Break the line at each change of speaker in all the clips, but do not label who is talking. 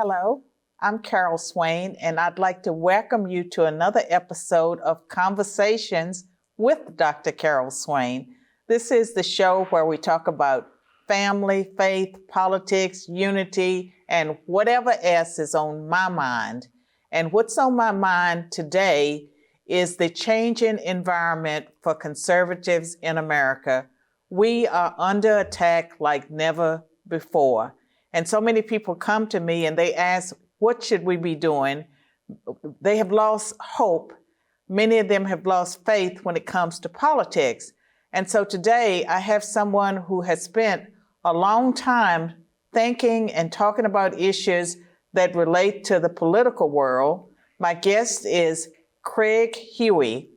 Hello, I'm Carol Swain, and I'd like to welcome you to another episode of Conversations with Dr. Carol Swain. This is the show where we talk about family, faith, politics, unity, and whatever else is on my mind. And what's on my mind today is the changing environment for conservatives in America. We are under attack like never before. And so many people come to me and they ask, what should we be doing? They have lost hope. Many of them have lost faith when it comes to politics. And so today I have someone who has spent a long time thinking and talking about issues that relate to the political world. My guest is Craig Huey.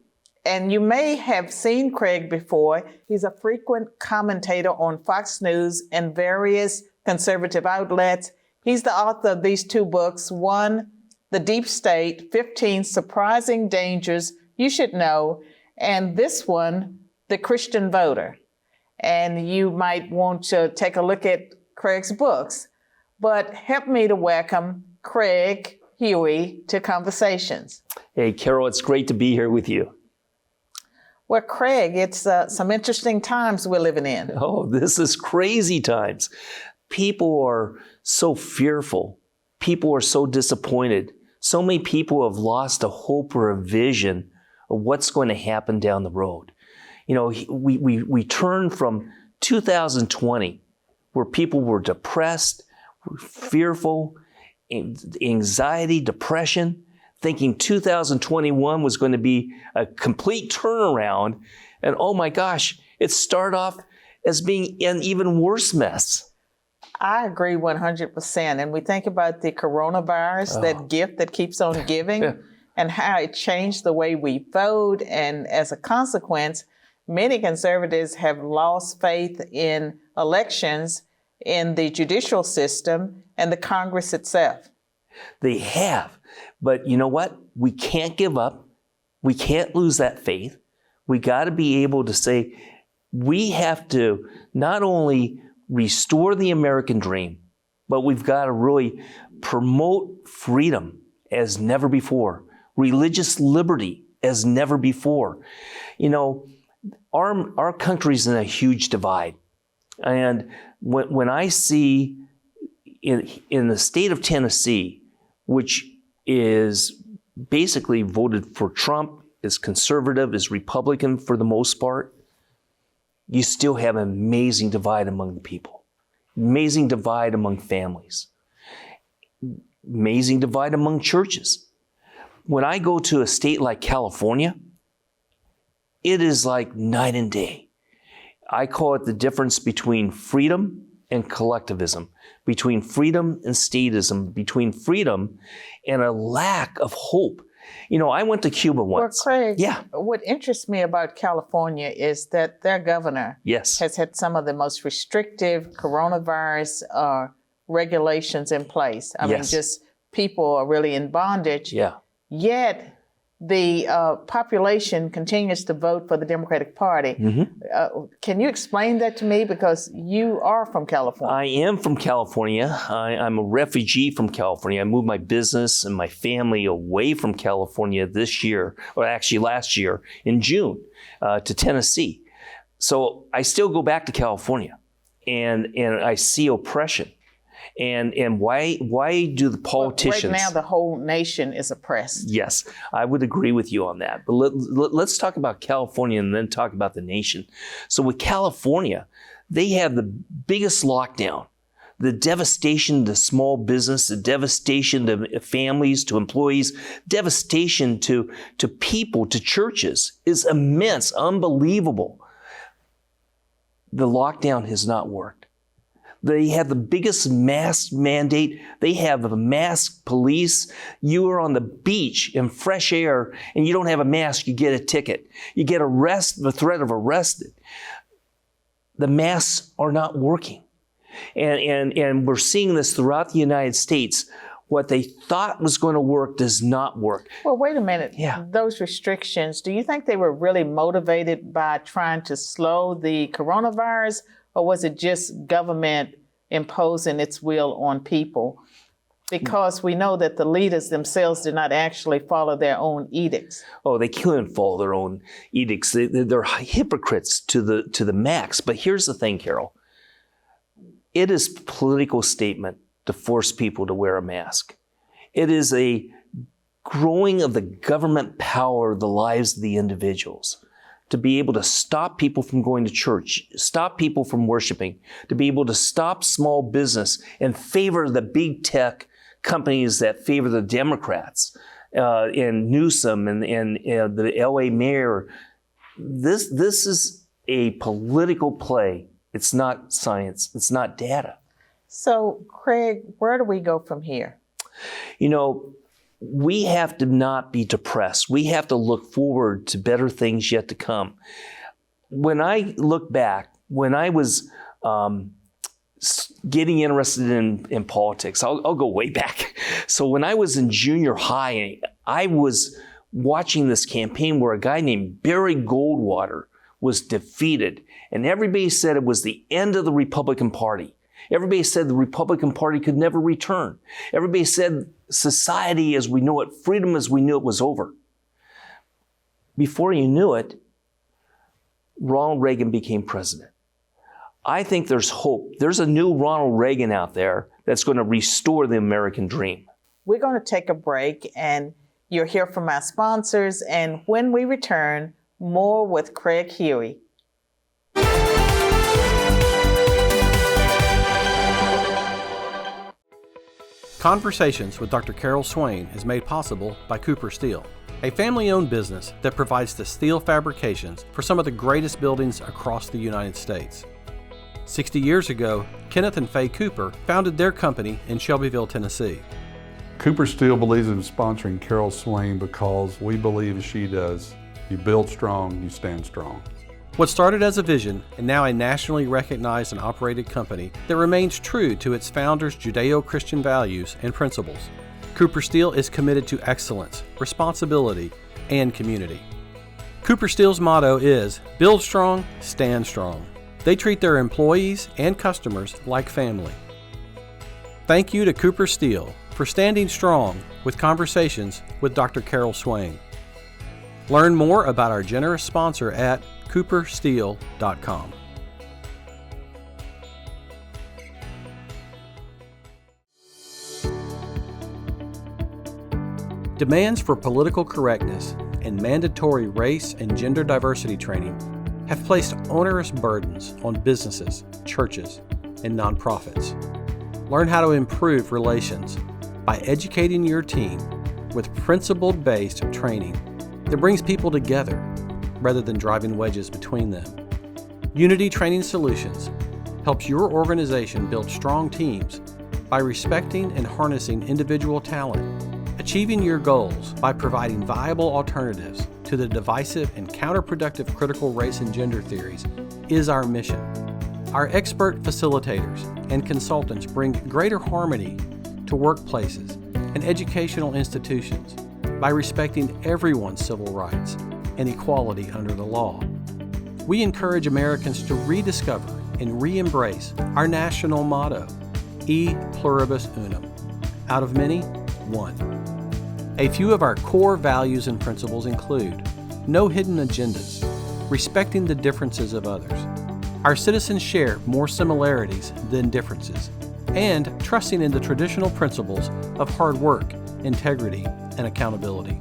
And you may have seen Craig before. He's a frequent commentator on Fox News and various conservative outlets. He's the author of these two books. One, The Deep State, 15 Surprising Dangers You Should Know. And this one, The Christian Voter. And you might want to take a look at Craig's books. But help me to welcome Craig Huey to Conversations.
Hey, Carol, it's great to be here with you.
Well, Craig, it's some interesting times we're living in.
Oh, this is crazy times. People are so fearful. People are so disappointed. So many people have lost a hope or a vision of what's going to happen down the road. You know, we turn from 2020, where people were depressed, were fearful, anxiety, depression, thinking 2021 was going to be a complete turnaround. And oh my gosh, it started off as being an even worse mess.
I agree 100%. And we think about the coronavirus, that gift that keeps on giving, and how it changed the way we vote. And as a consequence, many conservatives have lost faith in elections, in the judicial system, and the Congress itself.
They have. But you know what? We can't give up. We can't lose that faith. We got to be able to say, we have to not only restore the American dream, but we've got to really promote freedom as never before, religious liberty as never before. You know, our country's in a huge divide. And when I see in the state of Tennessee, which is basically voted for Trump, is conservative, is Republican for the most part, you still have an amazing divide among the people, amazing divide among families, amazing divide among churches. When I go to a state like California, it is like night and day. I call it the difference between freedom and collectivism, between freedom and statism, between freedom and a lack of hope. You know, I went to Cuba once.
Well, Craig, what interests me about California is that their governor has had some of the most restrictive coronavirus regulations in place. I mean, just people are really in bondage. Yet the population continues to vote for the Democratic Party. Can you explain that to me? Because you are from California.
I am from California. I'm a refugee from California. I moved my business and my family away from California this year, or actually last year in June, to Tennessee. So I still go back to California, and I see oppression. And why do the politicians...
Right now, the whole nation is oppressed.
Yes, I would agree with you on that. But let's talk about California and then talk about the nation. So with California, they have the biggest lockdown. The devastation to small business, the devastation to families, to employees, devastation to people, to churches is immense, unbelievable. The lockdown has not worked. They have the biggest mask mandate. They have a mask police. You are on the beach in fresh air and you don't have a mask, you get a ticket. You get arrested, the threat of arrested. The masks are not working. And we're seeing this throughout the United States. What they thought was going to work does not work.
Well, wait a minute. Those restrictions, do you think they were really motivated by trying to slow the coronavirus, or was it just government imposing its will on people? Because we know that the leaders themselves did not actually follow their own edicts.
Oh, they couldn't follow their own edicts. They're hypocrites to the max. But here's the thing, Carol. It is a political statement to force people to wear a mask. It is a growing of the government power of the lives of the individuals, to be able to stop people from going to church, stop people from worshiping, to be able to stop small business and favor the big tech companies that favor the Democrats, and Newsom and the LA mayor. This is a political play. It's not science. It's not data.
So, Craig, where do we go from here?
You know, we have to not be depressed. We have to look forward to better things yet to come. When I look back, when I was getting interested in politics, I'll go way back. So when I was in junior high, I was watching this campaign where a guy named Barry Goldwater was defeated. And everybody said it was the end of the Republican Party. Everybody said the Republican Party could never return. Everybody said society as we know it, freedom as we knew it, was over. Before you knew it, Ronald Reagan became president. I think there's hope. There's a new Ronald Reagan out there that's going to restore the American dream.
We're going to take a break, and you'll hear from our sponsors. And when we return, more with Craig Huey.
Conversations with Dr. Carol Swain is made possible by Cooper Steel, a family-owned business that provides the steel fabrications for some of the greatest buildings across the United States. 60 years ago, Kenneth and Faye Cooper founded their company in Shelbyville, Tennessee.
Cooper Steel believes in sponsoring Carol Swain because we believe as she does, you build strong, you stand strong.
What started as a vision and now a nationally recognized and operated company that remains true to its founders' Judeo-Christian values and principles. Cooper Steel is committed to excellence, responsibility, and community. Cooper Steel's motto is, build strong, stand strong. They treat their employees and customers like family. Thank you to Cooper Steel for standing strong with Conversations with Dr. Carol Swain. Learn more about our generous sponsor at coopersteel.com. Demands for political correctness and mandatory race and gender diversity training have placed onerous burdens on businesses, churches, and nonprofits. Learn how to improve relations by educating your team with principle-based training that brings people together rather than driving wedges between them. Unity Training Solutions helps your organization build strong teams by respecting and harnessing individual talent, achieving your goals by providing viable alternatives to the divisive and counterproductive critical race and gender theories is our mission. Our expert facilitators and consultants bring greater harmony to workplaces and educational institutions by respecting everyone's civil rights and equality under the law. We encourage Americans to rediscover and re-embrace our national motto, E pluribus unum, out of many, one. A few of our core values and principles include no hidden agendas, respecting the differences of others. Our citizens share more similarities than differences, and trusting in the traditional principles of hard work, integrity, and accountability.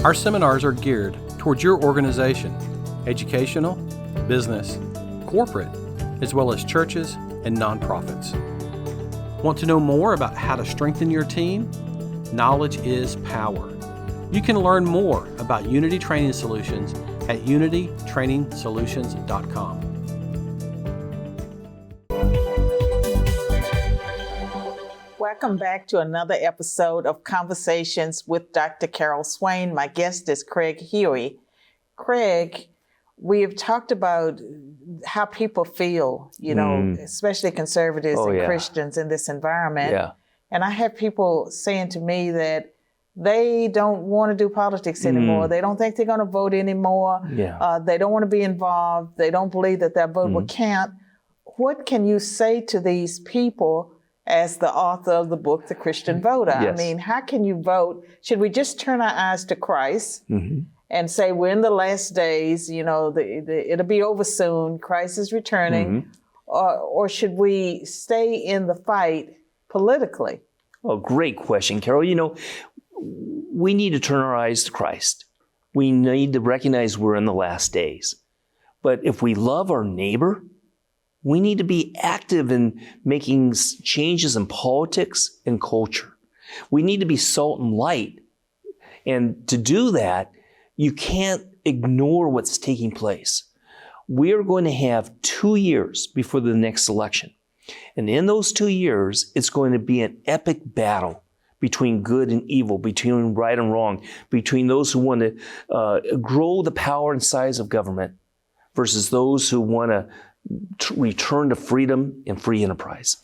Our seminars are geared towards your organization, educational, business, corporate, as well as churches and nonprofits. Want to know more about how to strengthen your team? Knowledge is power. You can learn more about Unity Training Solutions at unitytrainingsolutions.com.
Welcome back to another episode of Conversations with Dr. Carol Swain. My guest is Craig Huey. Craig, we have talked about how people feel, especially conservatives and Christians in this environment.
Yeah.
And I have people saying to me that they don't want to do politics anymore. They don't think they're going to vote anymore.
Yeah.
They don't want to be involved. They don't believe that their vote will count. What can you say to these people as the author of the book, The Christian Voter. I
Yes.
mean, how can you vote? Should we just turn our eyes to Christ and say we're in the last days, it'll be over soon, Christ is returning, or should we stay in the fight politically?
Oh, great question, Carol. We need to turn our eyes to Christ. We need to recognize we're in the last days. But if we love our neighbor, we need to be active in making changes in politics and culture. We need to be salt and light. And to do that, you can't ignore what's taking place. We are going to have 2 years before the next election. And in those 2 years, it's going to be an epic battle between good and evil, between right and wrong, between those who want to grow the power and size of government versus those who want to return to freedom and free enterprise.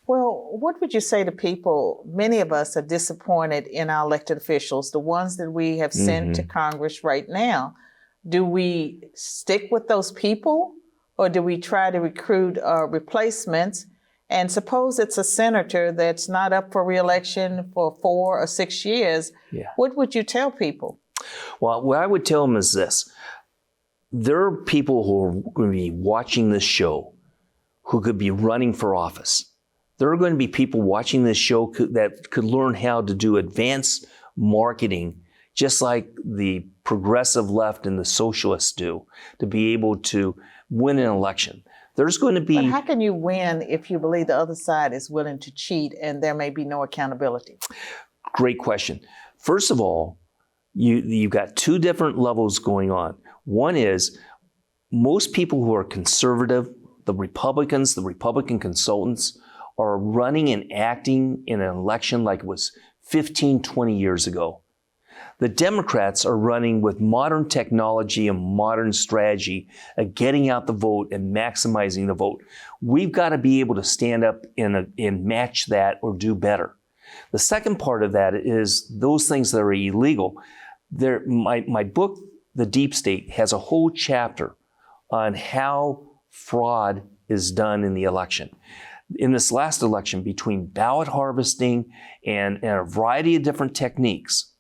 Well, what would you say to people? Many of us are disappointed in our elected officials, the ones that we have sent to Congress right now. Do we stick with those people, or do we try to recruit replacements? And suppose it's a senator that's not up for re-election for 4 or 6 years.
Yeah.
What would you tell people?
Well, what I would tell them is this. There are people who are going to be watching this show who could be running for office. There are going to be people watching this show that could learn how to do advanced marketing, just like the progressive left and the socialists do, to be able to win an election. There's going to be...
But how can you win if you believe the other side is willing to cheat and there may be no accountability?
Great question. First of all, you've got 2 different levels going on. One is most people who are conservative, the Republicans, the Republican consultants, are running and acting in an election like it was 15, 20 years ago. The Democrats are running with modern technology and modern strategy of getting out the vote and maximizing the vote. We've got to be able to stand up and match that or do better. The second part of that is those things that are illegal. My book, The Deep State, has a whole chapter on how fraud is done in the election. In this last election, between ballot harvesting and a variety of different techniques,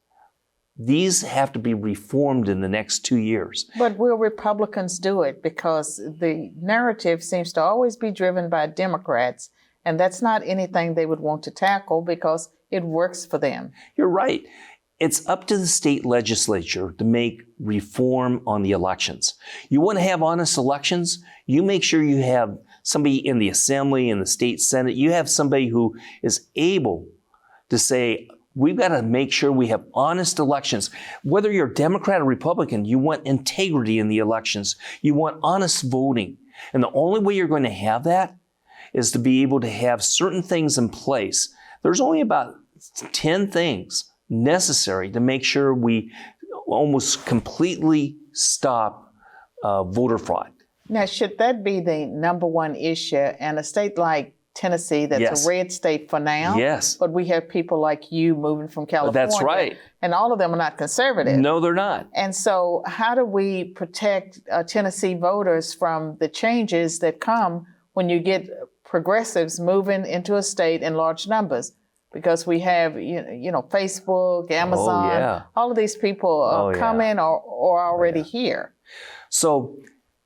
these have to be reformed in the next 2 years.
But will Republicans do it? Because the narrative seems to always be driven by Democrats, and that's not anything they would want to tackle because it works for them.
You're right. It's up to the state legislature to make reform on the elections. You want to have honest elections? You make sure you have somebody in the Assembly and the state Senate. You have somebody who is able to say, we've got to make sure we have honest elections. Whether you're Democrat or Republican, you want integrity in the elections. You want honest voting. And the only way you're going to have that is to be able to have certain things in place. There's only about 10 things necessary to make sure we almost completely stop voter fraud.
Now, should that be the number one issue? And a state like Tennessee, that's
Yes.
a red state for now.
Yes.
But we have people like you moving from California.
That's right.
And all of them are not conservative.
No, they're not.
And so how do we protect Tennessee voters from the changes that come when you get progressives moving into a state in large numbers? Because we have, Facebook, Amazon,
yeah.
all of these people are coming or already here.
So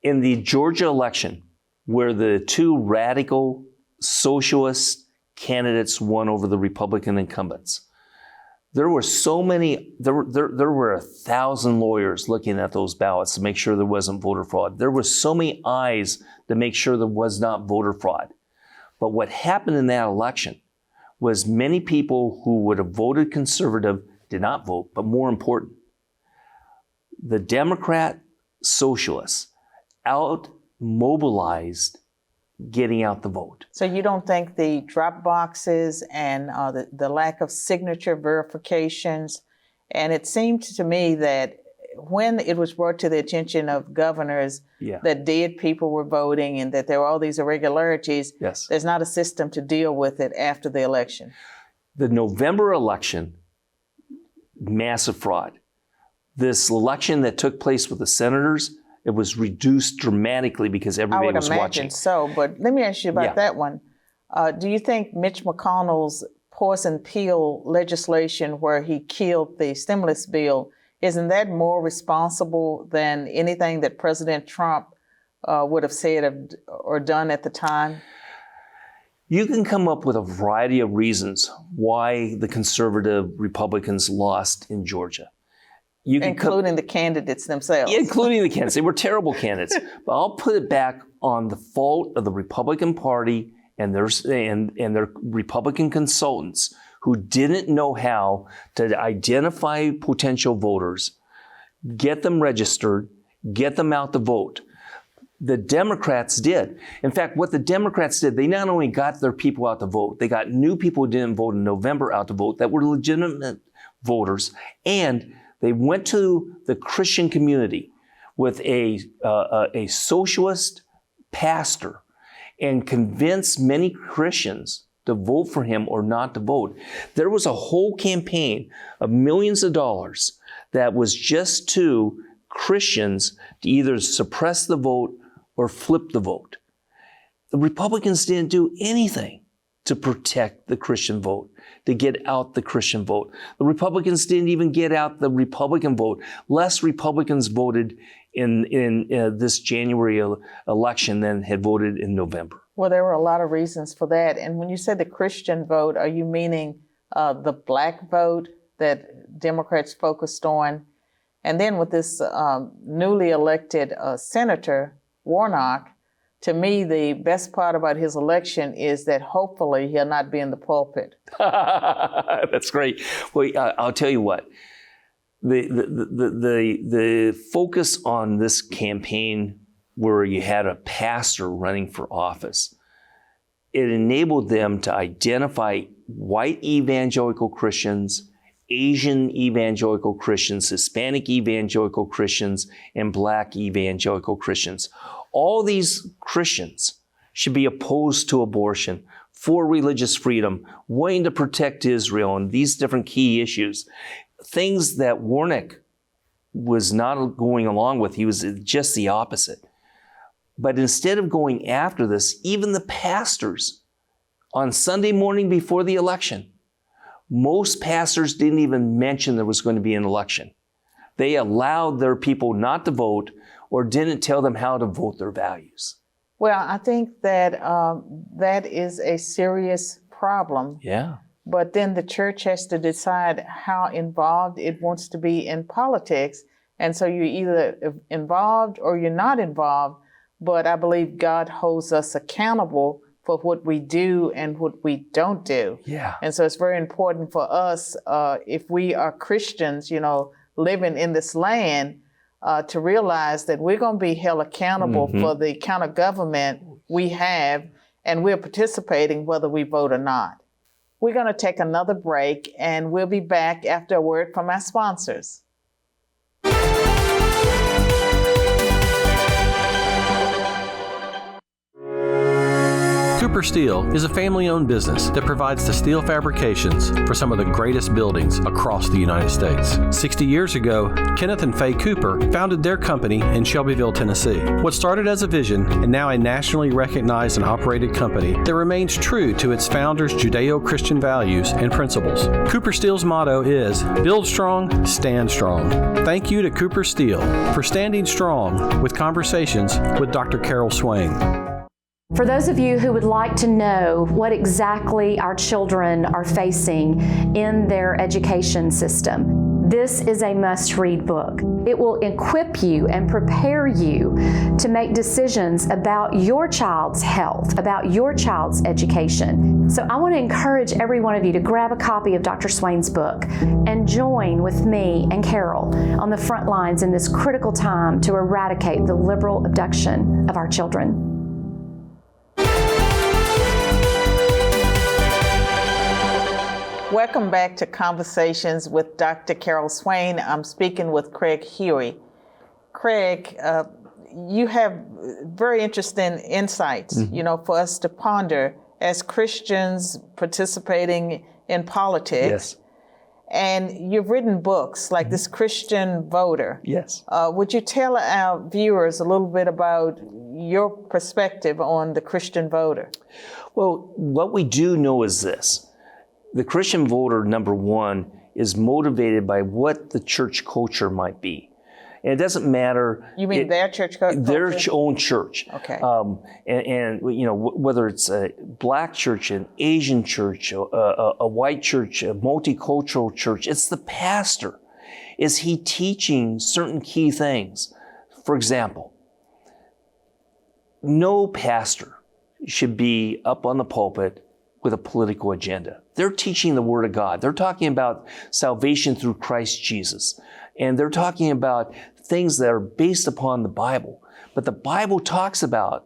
in the Georgia election, where the 2 radical socialist candidates won over the Republican incumbents, there were 1,000 lawyers looking at those ballots to make sure there wasn't voter fraud. There were so many eyes to make sure there was not voter fraud. But what happened in that election was many people who would have voted conservative did not vote. But more important, the Democrat socialists out-mobilized getting out the vote.
So you don't think the drop boxes and the lack of signature verifications, and it seemed to me that when it was brought to the attention of governors that dead people were voting and that there were all these irregularities, there's not a system to deal with it after the election.
The November election, massive fraud. This election that took place with the senators, it was reduced dramatically because everybody was watching.
I would imagine so, but let me ask you about that one. Do you think Mitch McConnell's poison pill legislation where he killed the stimulus bill, isn't that more responsible than anything that President Trump would have said or done at the time?
You can come up with a variety of reasons why the conservative Republicans lost in Georgia.
Including the candidates themselves.
Yeah, including the candidates. They were terrible candidates. But I'll put it back on the fault of the Republican Party and their Republican consultants who didn't know how to identify potential voters, get them registered, get them out to vote. The Democrats did. In fact, what the Democrats did, they not only got their people out to vote, they got new people who didn't vote in November out to vote that were legitimate voters, and they went to the Christian community with a socialist pastor and convinced many Christians to vote for him or not to vote. There was a whole campaign of millions of dollars that was just to Christians to either suppress the vote or flip the vote. The Republicans didn't do anything to protect the Christian vote, to get out the Christian vote. The Republicans didn't even get out the Republican vote. Less Republicans voted in this January election than had voted in November.
Well, there were a lot of reasons for that. And when you say the Christian vote, are you meaning the black vote that Democrats focused on? And then with this newly elected Senator Warnock, to me, the best part about his election is that hopefully he'll not be in the pulpit.
That's great. Well, I'll tell you what. The focus on this campaign where you had a pastor running for office, it enabled them to identify white evangelical Christians, Asian evangelical Christians, Hispanic evangelical Christians, and black evangelical Christians. All these Christians should be opposed to abortion, for religious freedom, wanting to protect Israel, and these different key issues. Things that Warnock was not going along with. He was just the opposite. But instead of going after this, even the pastors on Sunday morning before the election, most pastors didn't even mention there was going to be an election. They allowed their people not to vote or didn't tell them how to vote their values.
Well, I think that that is a serious problem.
Yeah.
But then the church has to decide how involved it wants to be in politics. And so you're either involved or you're not involved. But I believe God holds us accountable for what we do and what we don't do.
Yeah.
And so it's very important for us, if we are Christians, living in this land, to realize that we're going to be held accountable for the kind of government we have, and we're participating whether we vote or not. We're going to take another break, and we'll be back after a word from our sponsors.
Cooper Steel is a family-owned business that provides the steel fabrications for some of the greatest buildings across the United States. 60 years ago, Kenneth and Faye Cooper founded their company in Shelbyville, Tennessee. What started as a vision and now a nationally recognized and operated company that remains true to its founders' Judeo-Christian values and principles. Cooper Steel's motto is, build strong, stand strong. Thank you to Cooper Steel for standing strong with Conversations with Dr. Carol Swain.
For those of you who would like to know what exactly our children are facing in their education system, this is a must-read book. It will equip you and prepare you to make decisions about your child's health, about your child's education. So I want to encourage every one of you to grab a copy of Dr. Swain's book and join with me and Carol on the front lines in this critical time to eradicate the liberal abduction of our children.
Welcome back to Conversations with Dr. Carol Swain. I'm speaking with Craig Huey. Craig, you have very interesting insights, for us to ponder as Christians participating in politics.
Yes.
And you've written books like this Christian Voter.
Yes.
Would you tell our viewers a little bit about your perspective on the Christian voter?
Well, what we do know is this. The Christian voter, number one, is motivated by what the church culture might be. And it doesn't matter.
You mean their church culture?
Their own church.
Okay.
And you know, whether it's a black church, an Asian church, a white church, a multicultural church, it's the pastor. Is he teaching certain key things? For example, no pastor should be up on the pulpit with a political agenda. They're teaching the Word of God. They're talking about salvation through Christ Jesus. And they're talking about things that are based upon the Bible. But the Bible talks about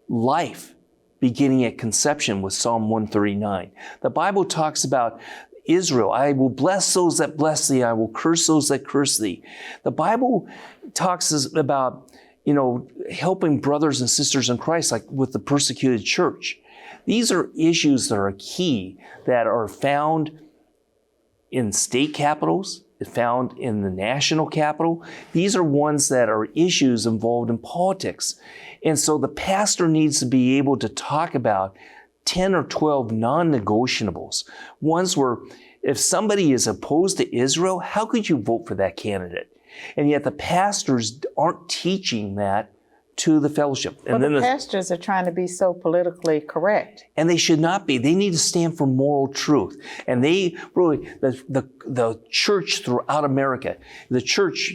life beginning at conception with Psalm 139. The Bible talks about Israel. I will bless those that bless thee. I will curse those that curse thee. The Bible talks about, you know, helping brothers and sisters in Christ, like with the persecuted church. These are issues that are key, that are found in state capitals, found in the national capital. These are ones that are issues involved in politics. And so the pastor needs to be able to talk about 10 or 12 non-negotiables. Ones where if somebody is opposed to Israel, how could you vote for that candidate? And yet the pastors aren't teaching that to the fellowship.
And the pastors are trying to be so politically correct.
And they should not be. They need to stand for moral truth. And they really, the church throughout America, the church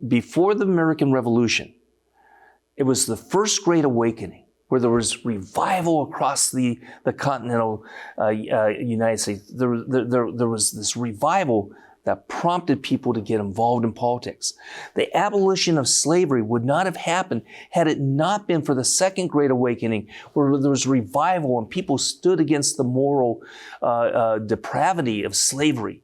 before the American Revolution, it was the first Great Awakening, where there was revival across the continental United States. There was this revival that prompted people to get involved in politics. The abolition of slavery would not have happened had it not been for the Second Great Awakening, where there was revival and people stood against the moral depravity of slavery.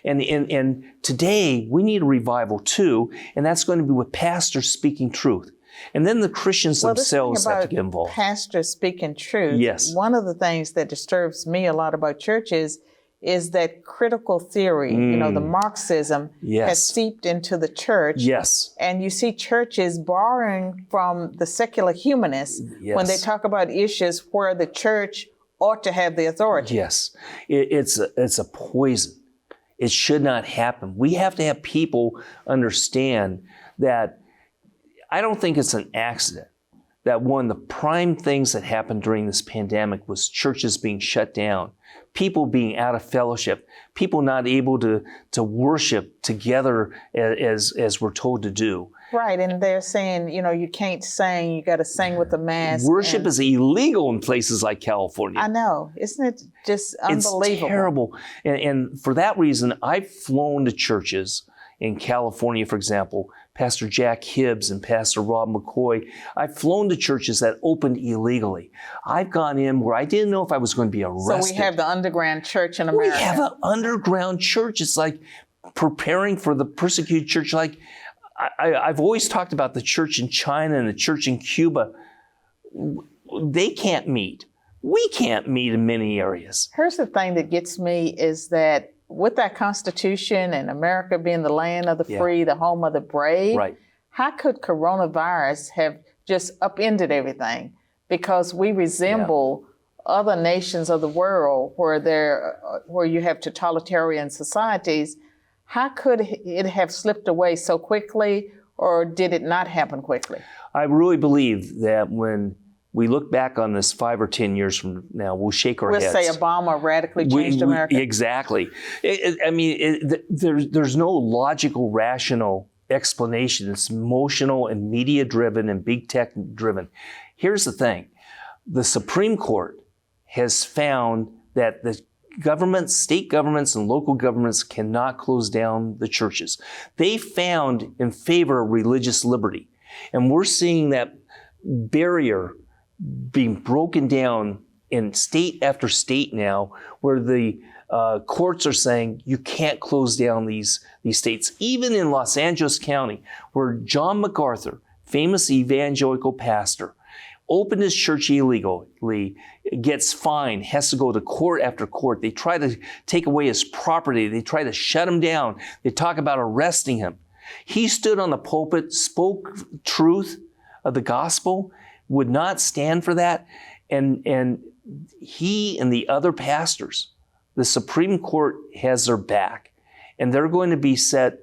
And today, we need a revival too, and that's going to be with pastors speaking truth. And then the Christians themselves have to get involved.
Pastors speaking truth.
Yes.
One of the things that disturbs me a lot about churches is that critical theory, you know, the Marxism has seeped into the church.
Yes.
And you see churches borrowing from the secular humanists when they talk about issues where the church ought to have the authority.
Yes. It's a poison. It should not happen. We have to have people understand that. I don't think it's an accident that one of the prime things that happened during this pandemic was churches being shut down, people being out of fellowship, people not able to worship together as we're told to do.
Right, and they're saying, you know, you can't sing, you got to sing with the mask.
Worship is illegal in places like California.
I know. Isn't it just unbelievable?
It's terrible. And for that reason, I've flown to churches in California, for example, Pastor Jack Hibbs and Pastor Rob McCoy. I've flown to churches that opened illegally. I've gone in where I didn't know if I was going to be arrested.
So we have the underground church in America.
We have an underground church. It's like preparing for the persecuted church. Like I've always talked about the church in China and the church in Cuba. They can't meet. We can't meet in many areas.
Here's the thing that gets me is that with that Constitution and America being the land of the free, the home of the brave, how could coronavirus have just upended everything? Because we resemble other nations of the world where you have totalitarian societies. How could it have slipped away so quickly, or did it not happen quickly? I
really believe that when we look back on this 5 or 10 years from now, we'll shake our heads.
We'll say Obama radically changed America.
Exactly. There's no logical, rational explanation. It's emotional and media-driven and big tech-driven. Here's the thing. The Supreme Court has found that the governments, state governments and local governments cannot close down the churches. They found in favor of religious liberty. And we're seeing that barrier being broken down in state after state now, where the courts are saying you can't close down these states. Even in Los Angeles County, where John MacArthur, famous evangelical pastor, opened his church illegally, gets fined, has to go to court after court. They try to take away his property. They try to shut him down. They talk about arresting him. He stood on the pulpit, spoke truth of the gospel, would not stand for that. And he and the other pastors, the Supreme Court has their back, and they're going to be set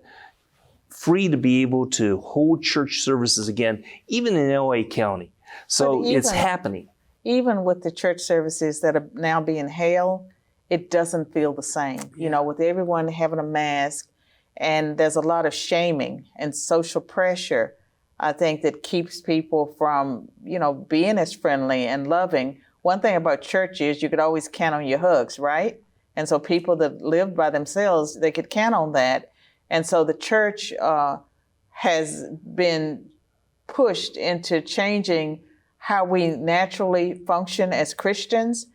free to be able to hold church services again, even in LA County. So it's happening.
Even with the church services that are now being held, it doesn't feel the same. You know, with everyone having a mask, and there's a lot of shaming and social pressure, I think, that keeps people from, you know, being as friendly and loving. One thing about church is you could always count on your hugs, right? And so people that lived by themselves, they could count on that. And so the church has been pushed into changing how we naturally function as Christians.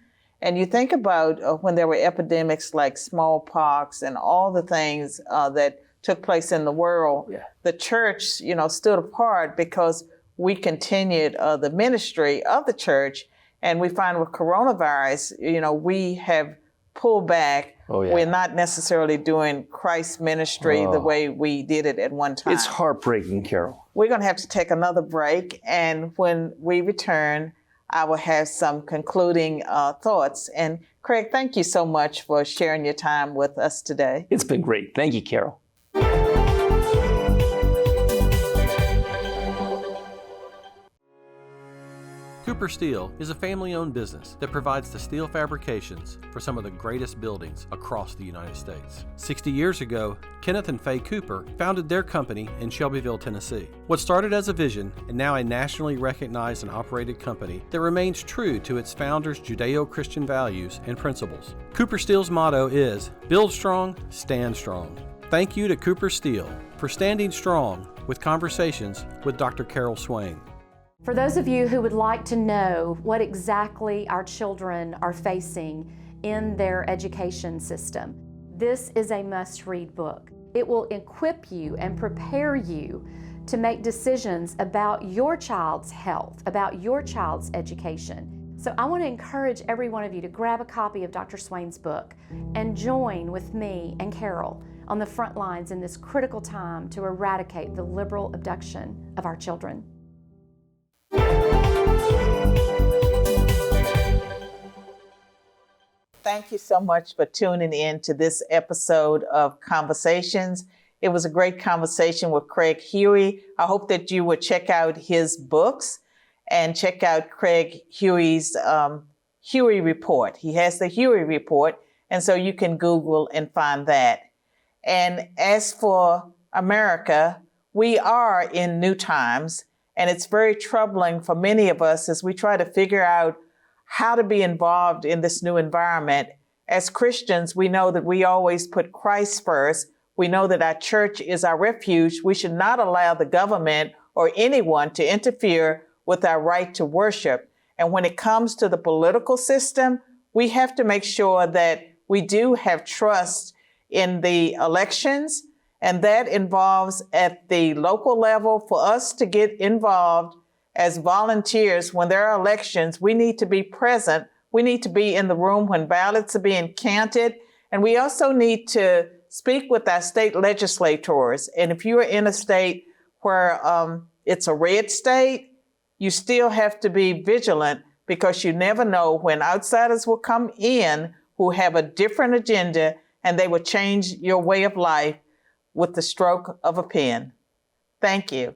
And you think about when there were epidemics like smallpox and all the things that took place in the world, the church, you know, stood apart because we continued the ministry of the church. And we find with coronavirus, you know, we have pulled back. We're not necessarily doing Christ's ministry the way we did it at one time.
It's heartbreaking, Carol.
We're going to have to take another break. And when we return, I will have some concluding thoughts. And Craig, thank you so much for sharing your time with us today.
It's been great. Thank you, Carol.
Cooper Steel is a family-owned business that provides the steel fabrications for some of the greatest buildings across the United States. 60 years ago, Kenneth and Faye Cooper founded their company in Shelbyville, Tennessee. What started as a vision and now a nationally recognized and operated company that remains true to its founders' Judeo-Christian values and principles. Cooper Steel's motto is, "Build strong, stand strong." Thank you to Cooper Steel for standing strong with Conversations with Dr. Carol Swain.
For those of you who would like to know what exactly our children are facing in their education system, this is a must-read book. It will equip you and prepare you to make decisions about your child's health, about your child's education. So I want to encourage every one of you to grab a copy of Dr. Swain's book and join with me and Carol on the front lines in this critical time to eradicate the liberal abduction of our children.
Thank you so much for tuning in to this episode of Conversations. It was a great conversation with Craig Huey. I hope that you would check out his books and check out Craig Huey's Huey Report. He has the Huey Report, and so you can Google and find that. And as for America, we are in new times, and it's very troubling for many of us as we try to figure out how to be involved in this new environment. As Christians, we know that we always put Christ first. We know that our church is our refuge. We should not allow the government or anyone to interfere with our right to worship. And when it comes to the political system, we have to make sure that we do have trust in the elections, and that involves at the local level for us to get involved as volunteers. When there are elections, we need to be present. We need to be in the room when ballots are being counted. And we also need to speak with our state legislators. And if you are in a state where it's a red state, you still have to be vigilant, because you never know when outsiders will come in who have a different agenda, and they will change your way of life with the stroke of a pen. Thank you.